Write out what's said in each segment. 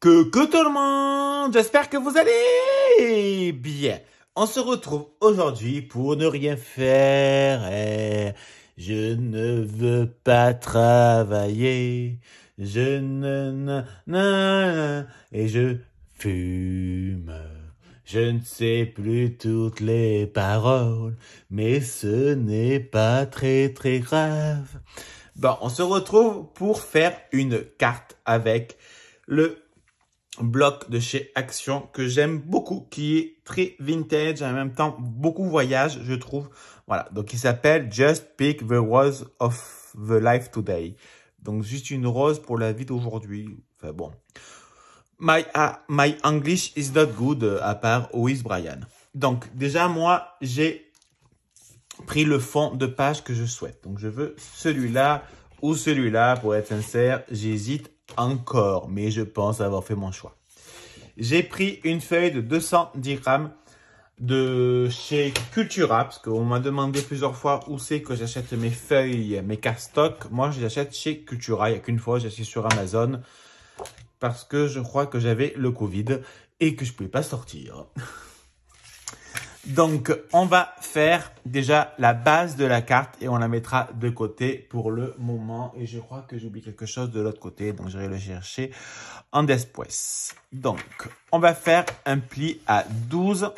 Coucou tout le monde, j'espère que vous allez bien. On se retrouve aujourd'hui pour ne rien faire. Je ne veux pas travailler. Je et je fume. Je ne sais plus toutes les paroles, mais ce n'est pas très grave. Bon, on se retrouve pour faire une carte avec le bloc de chez Action que j'aime beaucoup, qui est très vintage et en même temps beaucoup voyage, je trouve. Voilà, donc il s'appelle Just Pick the Rose of the Life Today. Donc juste une rose pour la vie d'aujourd'hui. Enfin bon. My English is not good, à part Who is Brian. Donc déjà moi j'ai pris le fond de page que je souhaite. Donc je veux celui-là ou celui-là. Pour être sincère, j'hésite encore, mais je pense avoir fait mon choix. J'ai pris une feuille de 210 grammes de chez Cultura, parce qu'on m'a demandé plusieurs fois où c'est que j'achète mes feuilles, mes cardstocks. Moi, je les achète chez Cultura. Il n'y a qu'une fois, j'ai acheté sur Amazon parce que je crois que j'avais le Covid et que je ne pouvais pas sortir. Donc, on va faire déjà la base de la carte et on la mettra de côté pour le moment. Et je crois que j'oublie quelque chose de l'autre côté, donc j'irai le chercher en después. Donc, on va faire un pli à 12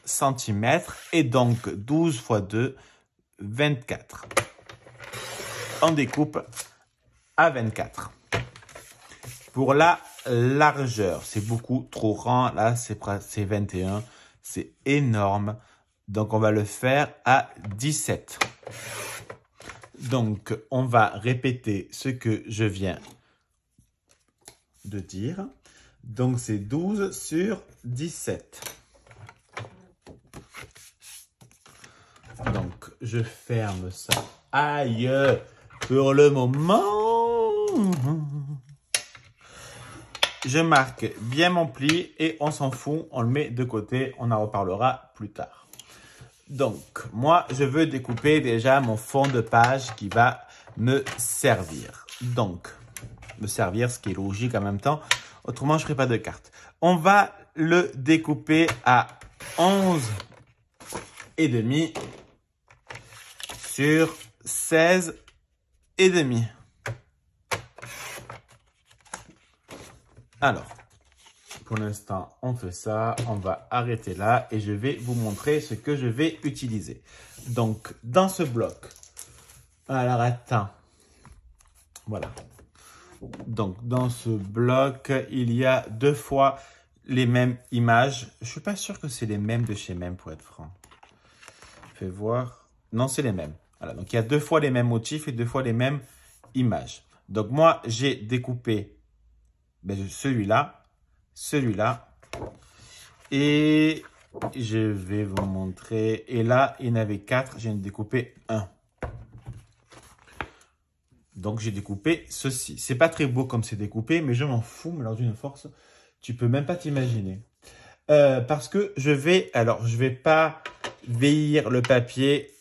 cm et donc 12 x 2, 24. On découpe à 24. Pour la largeur, c'est beaucoup trop grand. Là, c'est 21. C'est énorme. Donc, on va le faire à 17. Donc, on va répéter ce que je viens de dire. Donc, c'est 12 sur 17. Donc, je ferme ça. Aïe! Pour le moment, je marque bien mon pli et on s'en fout, on le met de côté, on en reparlera plus tard. Donc, moi, je veux découper déjà mon fond de page qui va me servir. Donc, me servir, ce qui est logique en même temps. Autrement, je ne ferai pas de carte. On va le découper à 11 et demi sur 16 et demi. Alors, pour l'instant, on fait ça. On va arrêter là et je vais vous montrer ce que je vais utiliser. Donc, dans ce bloc, alors attends, voilà. Donc, dans ce bloc, il y a 2 fois les mêmes images. Je suis pas sûr que c'est les mêmes de chez Même, pour être franc. Fais voir. Non, c'est les mêmes. Voilà, donc il y a 2 fois les mêmes motifs et 2 fois les mêmes images. Donc, moi, j'ai découpé celui-là, celui-là, et je vais vous montrer. Et là, il y en avait 4, j'ai découpé un. Donc, j'ai découpé ceci. C'est pas très beau comme c'est découpé, mais je m'en fous, mais alors d'une force, tu peux même pas t'imaginer. Parce que je vais pas vieillir le papier.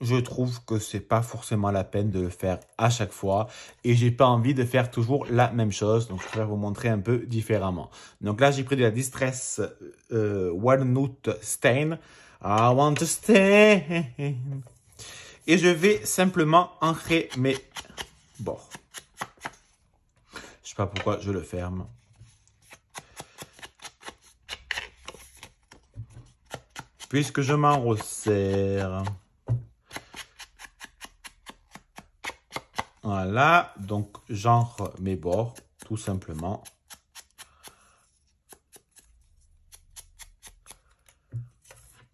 Je trouve que c'est pas forcément la peine de le faire à chaque fois et j'ai pas envie de faire toujours la même chose. Donc, je vais vous montrer un peu différemment. Donc là, j'ai pris de la Distress Walnut Stain. I want to stay. Et je vais simplement ancrer mes bords. Je sais pas pourquoi je le ferme. Puisque je m'en resserre. Voilà, donc j'ancre mes bords, tout simplement.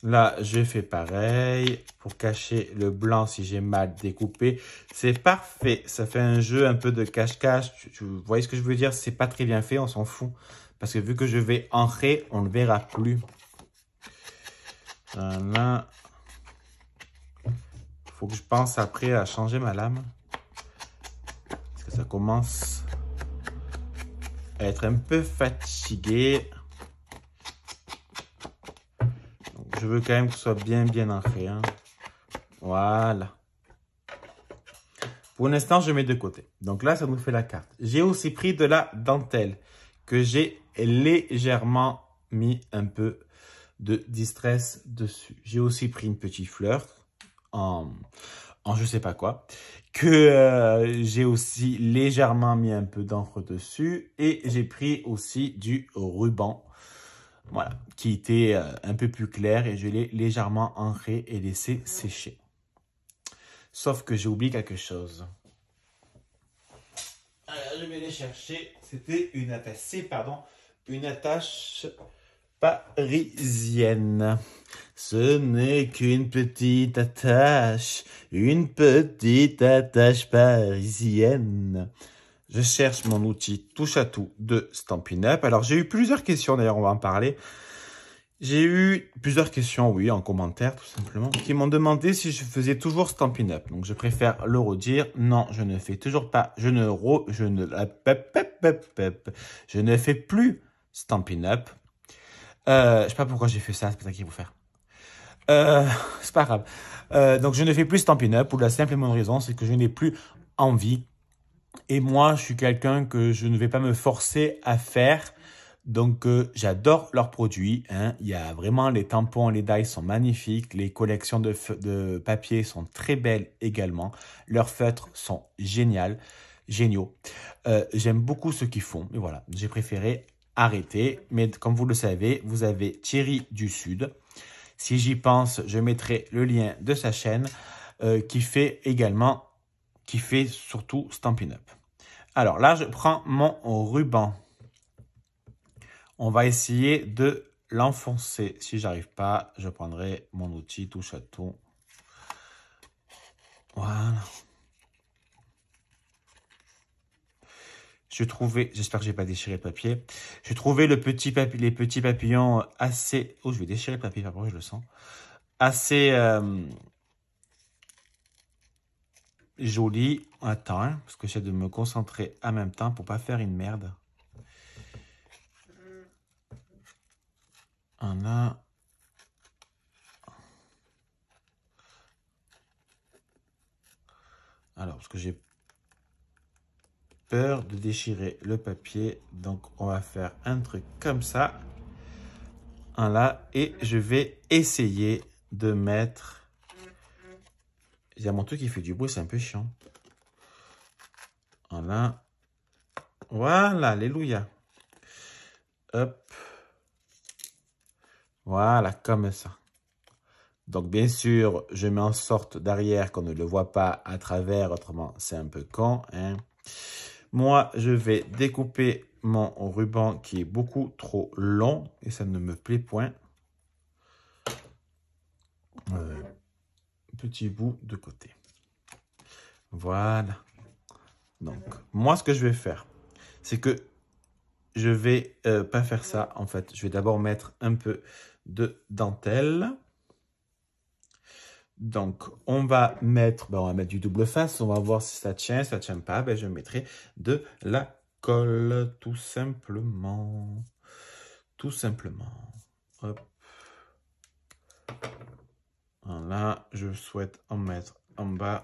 Là, je fais pareil pour cacher le blanc si j'ai mal découpé. C'est parfait, ça fait un jeu un peu de cache-cache. Vous voyez ce que je veux dire? C'est pas très bien fait, on s'en fout. Parce que vu que je vais ancrer, on ne le verra plus. Voilà. Faut que je pense après à changer ma lame. Ça commence à être un peu fatigué. Donc, je veux quand même que ce soit bien ancré. Hein. Voilà. Pour l'instant, je mets de côté. Donc là, ça nous fait la carte. J'ai aussi pris de la dentelle que j'ai légèrement mis un peu de distress dessus. J'ai aussi pris une petite fleur en je sais pas quoi, que j'ai aussi légèrement mis un peu d'encre dessus et j'ai pris aussi du ruban, voilà, qui était un peu plus clair et je l'ai légèrement ancré et laissé sécher. Sauf que j'ai oublié quelque chose. Alors, je vais aller chercher, c'était une attache parisienne. Ce n'est qu'une petite attache parisienne. Je cherche mon outil touche à tout de Stampin' Up. Alors, j'ai eu plusieurs questions, d'ailleurs, on va en parler. J'ai eu plusieurs questions, oui, en commentaire, tout simplement, qui m'ont demandé si je faisais toujours Stampin' Up. Donc, je préfère le redire. Non, je ne fais toujours pas, je ne fais plus Stampin' Up. Je sais pas pourquoi j'ai fait ça, c'est pas ça qu'il faut faire. C'est pas grave. Donc, je ne fais plus Stampin' Up pour la simple et bonne raison, c'est que je n'ai plus envie. Et moi, je suis quelqu'un que je ne vais pas me forcer à faire. Donc, j'adore leurs produits. Hein. Il y a vraiment les tampons, les dies sont magnifiques. Les collections de papier sont très belles également. Leurs feutres sont géniaux. J'aime beaucoup ce qu'ils font. Mais voilà, j'ai préféré arrêter. Mais comme vous le savez, vous avez Thierry du Sud. Si j'y pense, je mettrai le lien de sa chaîne qui fait surtout Stampin' Up. Alors là, je prends mon ruban. On va essayer de l'enfoncer. Si j'arrive pas, je prendrai mon outil touche à tout. Voilà. J'espère que j'ai pas déchiré le papier. J'ai trouvé les petits papillons assez... Oh, je vais déchirer le papier, par contre, je le sens. Assez joli. Attends, hein, parce que j'essaie de me concentrer en même temps pour pas faire une merde. Voilà. Alors, parce que j'ai peur de déchirer le papier, donc on va faire un truc comme ça. Voilà, et je vais essayer de mettre... Il y a mon truc qui fait du bruit, c'est un peu chiant. Voilà. Voilà, alléluia. Hop. Voilà, comme ça. Donc, bien sûr, je mets en sorte derrière qu'on ne le voit pas à travers, autrement, c'est un peu con. Hein. Moi, je vais découper mon ruban qui est beaucoup trop long et ça ne me plaît point. Petit bout de côté. Voilà. Donc, moi, ce que je vais faire, c'est que je vais pas faire ça, en fait. Je vais d'abord mettre un peu de dentelle. Donc, on va mettre du double face. On va voir si ça tient. Si ça tient pas, ben, je mettrai de la colle, tout simplement. Tout simplement. Hop. Voilà, je souhaite en mettre en bas.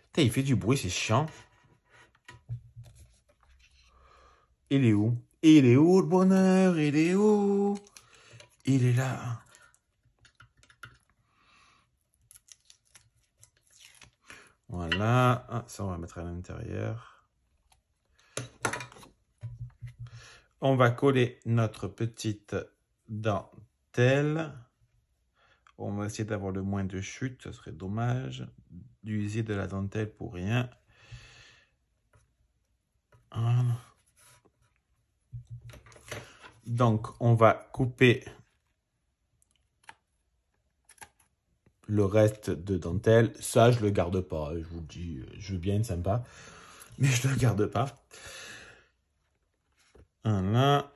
Putain, il fait du bruit, c'est chiant. Il est où? Il est où le bonheur? Il est où? Il est là. Voilà. Ah, ça, on va mettre à l'intérieur. On va coller notre petite dentelle. On va essayer d'avoir le moins de chute. Ce serait dommage d'user de la dentelle pour rien. Voilà. Donc, on va couper le reste de dentelle. Ça, je le garde pas. Je vous le dis, je veux bien être sympa, mais je le garde pas. Voilà.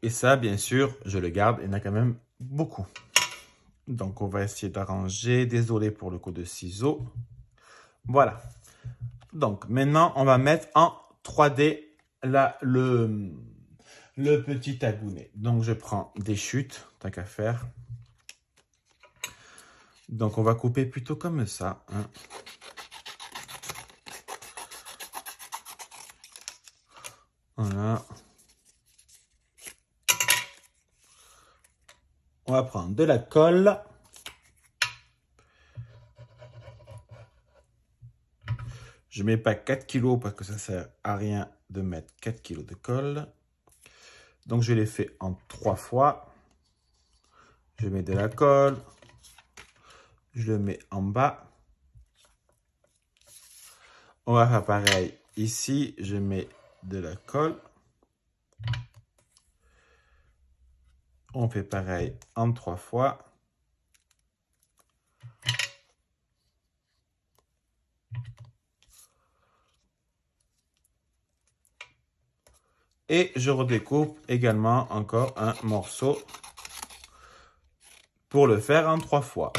Et ça, bien sûr, je le garde. Il y en a quand même beaucoup. Donc, on va essayer d'arranger. Désolé pour le coup de ciseaux. Voilà. Donc, maintenant, on va mettre en 3D là, le petit agounet. Donc, je prends des chutes, tant qu'à faire. Donc, on va couper plutôt comme ça. Hein. Voilà. On va prendre de la colle. Je ne mets pas 4 kg parce que ça ne sert à rien de mettre 4 kg de colle. Donc, je l'ai fait en 3 fois. Je mets de la colle. Je le mets en bas. On va faire pareil ici. Je mets de la colle. On fait pareil en 3 fois. Et je redécoupe également encore un morceau pour le faire en 3 fois.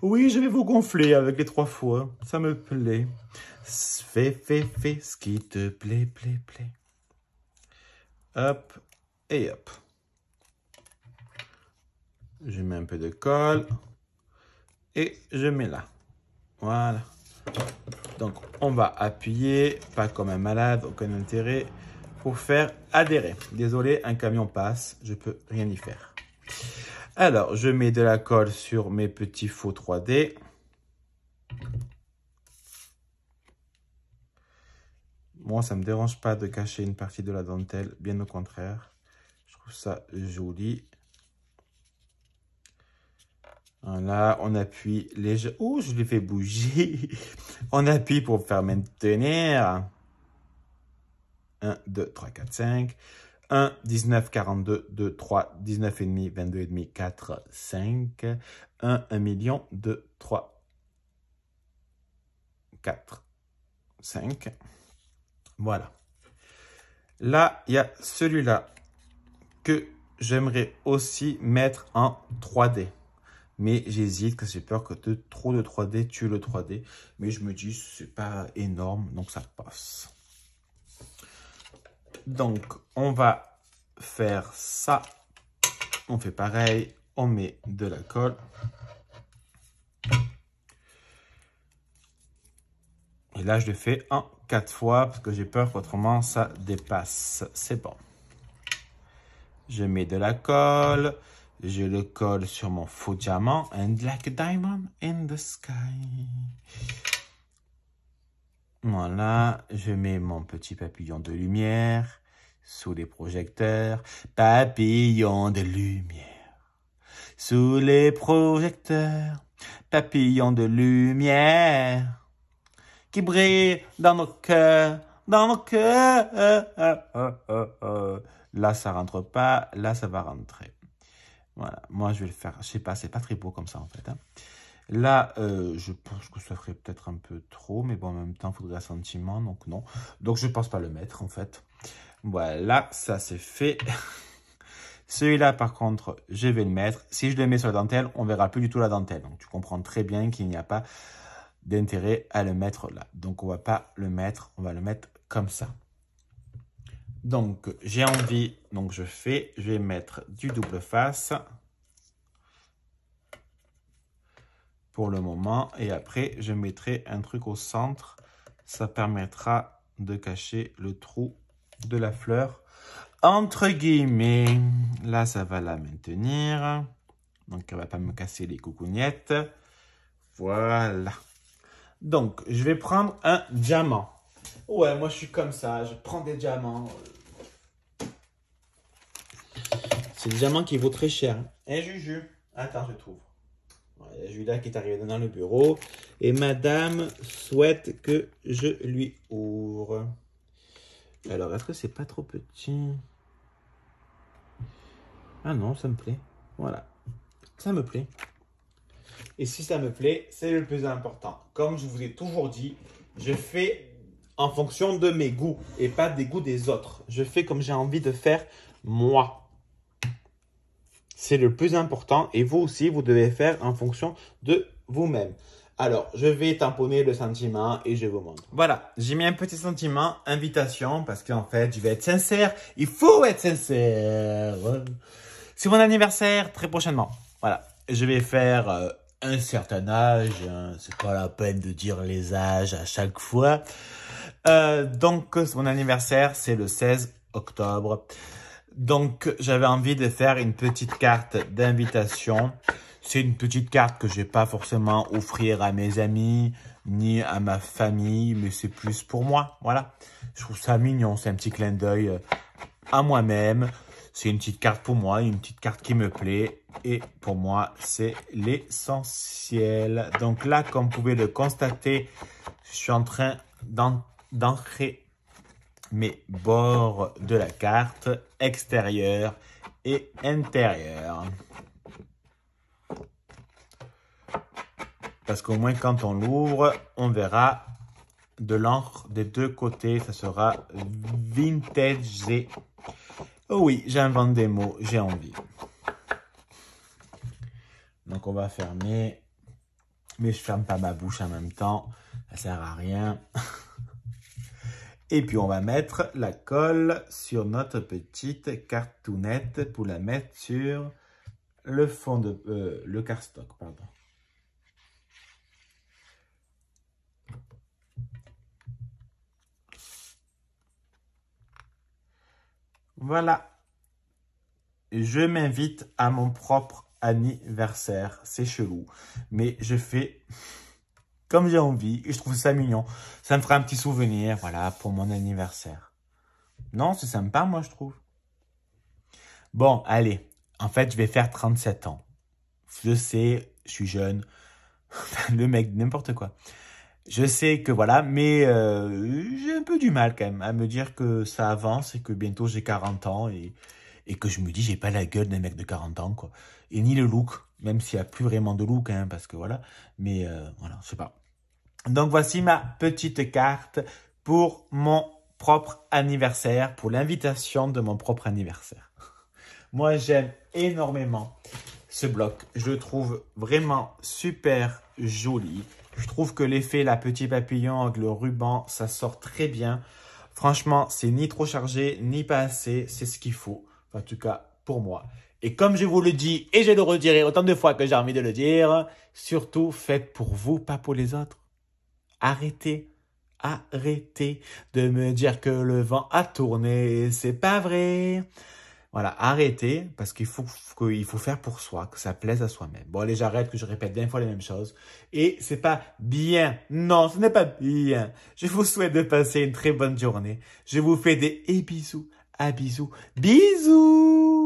Oui, je vais vous gonfler avec les 3 fois. Ça me plaît. Fais ce qui te plaît. Hop et hop. Je mets un peu de colle et je mets là. Voilà. Donc, on va appuyer, pas comme un malade, aucun intérêt, pour faire adhérer. Désolé, un camion passe, je peux rien y faire. Alors, je mets de la colle sur mes petits faux 3D. Moi, ça ne me dérange pas de cacher une partie de la dentelle, bien au contraire. Je trouve ça joli. Voilà, on appuie légèrement. Oh, je l'ai fait bouger. On appuie pour faire maintenir. 1, 2, 3, 4, 5. 1, 19, 42, 2, 3, 19,5, 22,5, 4, 5. 1 million, 2, 3, 4, 5. Voilà. Là, il y a celui-là que j'aimerais aussi mettre en 3D. Mais j'hésite parce que j'ai peur que trop de 3D tue le 3D. Mais je me dis, c'est pas énorme, donc ça passe. Donc, on va faire ça. On fait pareil. On met de la colle. Et là, je le fais en 4 fois parce que j'ai peur qu'autrement, ça dépasse. C'est bon. Je mets de la colle. Je le colle sur mon faux diamant. And like a diamond in the sky. Voilà. Je mets mon petit papillon de lumière sous les projecteurs. Papillon de lumière sous les projecteurs. Papillon de lumière qui brille dans nos cœurs. Dans nos cœurs. Là, ça rentre pas. Là, ça va rentrer. Voilà, moi je vais le faire, je sais pas, c'est pas très beau comme ça en fait. Hein. Là, je pense que ça ferait peut-être un peu trop, mais bon, en même temps, il faudrait un sentiment, donc non. Donc je pense pas le mettre en fait. Voilà, ça c'est fait. Celui-là, par contre, je vais le mettre. Si je le mets sur la dentelle, on verra plus du tout la dentelle. Donc tu comprends très bien qu'il n'y a pas d'intérêt à le mettre là. Donc on va pas le mettre, on va le mettre comme ça. Donc, j'ai envie, donc je vais mettre du double face pour le moment. Et après, je mettrai un truc au centre. Ça permettra de cacher le trou de la fleur. Entre guillemets, là, ça va la maintenir. Donc, elle ne va pas me casser les coucougnettes. Voilà. Donc, je vais prendre un diamant. Ouais, moi je suis comme ça, je prends des diamants. C'est le diamant qui vaut très cher. Eh Juju, attends, je trouve. Il y a Julia qui est arrivée dans le bureau et madame souhaite que je lui ouvre. Alors, est-ce que c'est pas trop petit? Ah non, ça me plaît. Voilà, ça me plaît. Et si ça me plaît, c'est le plus important. Comme je vous ai toujours dit, je fais en fonction de mes goûts et pas des goûts des autres. Je fais comme j'ai envie de faire moi. C'est le plus important et vous aussi, vous devez faire en fonction de vous-même. Alors, je vais tamponner le sentiment et je vous montre. Voilà, j'ai mis un petit sentiment, invitation, parce qu'en fait, je vais être sincère. Il faut être sincère. C'est mon anniversaire très prochainement. Voilà, je vais faire un certain âge. Hein. C'est pas la peine de dire les âges à chaque fois. Donc, mon anniversaire, c'est le 16 octobre. Donc, j'avais envie de faire une petite carte d'invitation. C'est une petite carte que je vais pas forcément offrir à mes amis, ni à ma famille, mais c'est plus pour moi, voilà. Je trouve ça mignon, c'est un petit clin d'œil à moi-même. C'est une petite carte pour moi, une petite carte qui me plaît. Et pour moi, c'est l'essentiel. Donc là, comme vous pouvez le constater, je suis en train d'ancrer mes bords de la carte extérieure et intérieure. Parce qu'au moins, quand on l'ouvre, on verra de l'encre des deux côtés. Ça sera vintage. Oh oui, j'invente des mots, j'ai envie. Donc, on va fermer. Mais je ferme pas ma bouche en même temps. Ça sert à rien. Et puis, on va mettre la colle sur notre petite cartoonette pour la mettre sur le fond de... le cardstock, pardon. Voilà. Je m'invite à mon propre anniversaire. C'est chelou. Mais je fais comme j'ai envie. Et je trouve ça mignon. Ça me fera un petit souvenir, voilà, pour mon anniversaire. Non, c'est sympa, moi, je trouve. Bon, allez. En fait, je vais faire 37 ans. Je sais, je suis jeune. Le mec, n'importe quoi. Je sais que voilà, mais j'ai un peu du mal quand même à me dire que ça avance et que bientôt j'ai 40 ans et que je me dis j'ai pas la gueule d'un mec de 40 ans quoi. Et ni le look, même s'il n'y a plus vraiment de look hein, parce que voilà, mais voilà, je sais pas. Donc voici ma petite carte pour mon propre anniversaire, pour l'invitation de mon propre anniversaire. Moi j'aime énormément ce bloc, je le trouve vraiment super joli. Je trouve que l'effet, la petite papillon avec le ruban, ça sort très bien. Franchement, c'est ni trop chargé, ni pas assez. C'est ce qu'il faut. En tout cas, pour moi. Et comme je vous le dis, et je le redirai autant de fois que j'ai envie de le dire, surtout faites pour vous, pas pour les autres. Arrêtez de me dire que le vent a tourné. C'est pas vrai. Voilà, arrêtez, parce qu'il faut faire pour soi, que ça plaise à soi-même. Bon, allez, j'arrête que je répète 20 fois les mêmes choses. Et c'est pas bien. Non, ce n'est pas bien. Je vous souhaite de passer une très bonne journée. Je vous fais des bisous. À bisous. Bisous!